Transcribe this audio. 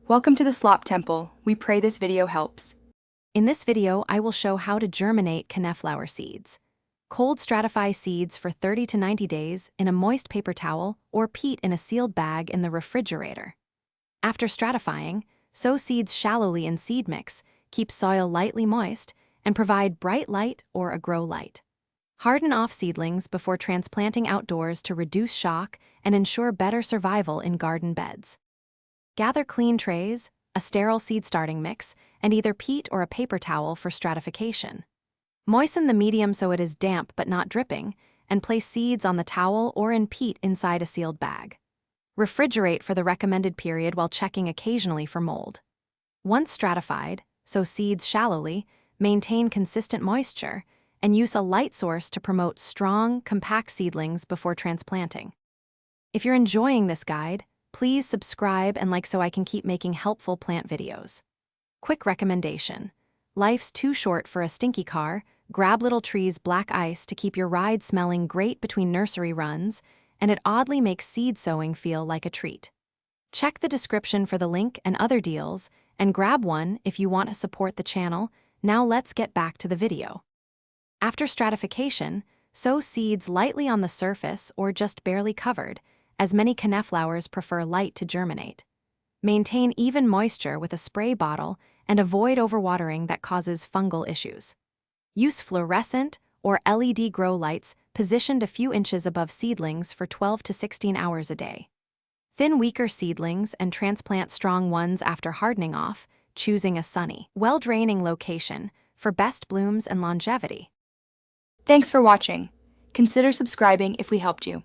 Welcome to the Slop Temple. We pray this video helps. In this video, I will show how to germinate Coneflower seeds. Cold stratify seeds for 30 to 90 days in a moist paper towel or peat in a sealed bag in the refrigerator. After stratifying, sow seeds shallowly in seed mix, keep soil lightly moist, and provide bright light or a grow light. Harden off seedlings before transplanting outdoors to reduce shock and ensure better survival in garden beds. Gather clean trays, a sterile seed starting mix, and either peat or a paper towel for stratification. Moisten the medium so it is damp but not dripping, and place seeds on the towel or in peat inside a sealed bag. Refrigerate for the recommended period while checking occasionally for mold. Once stratified, sow seeds shallowly, maintain consistent moisture, and use a light source to promote strong, compact seedlings before transplanting. If you're enjoying this guide, please subscribe and like so I can keep making helpful plant videos. Quick recommendation. Life's too short for a stinky car. Grab Little Tree's black ice to keep your ride smelling great between nursery runs, and it oddly makes seed sowing feel like a treat. Check the description for the link and other deals, and grab one if you want to support the channel. Now let's get back to the video. After stratification, sow seeds lightly on the surface or just barely covered, as many coneflowers prefer light to germinate. Maintain even moisture with a spray bottle and avoid overwatering that causes fungal issues. Use fluorescent or LED grow lights positioned a few inches above seedlings for 12 to 16 hours a day. Thin weaker seedlings and transplant strong ones after hardening off, choosing a sunny, well-draining location for best blooms and longevity. Thanks for watching. Consider subscribing if we helped you.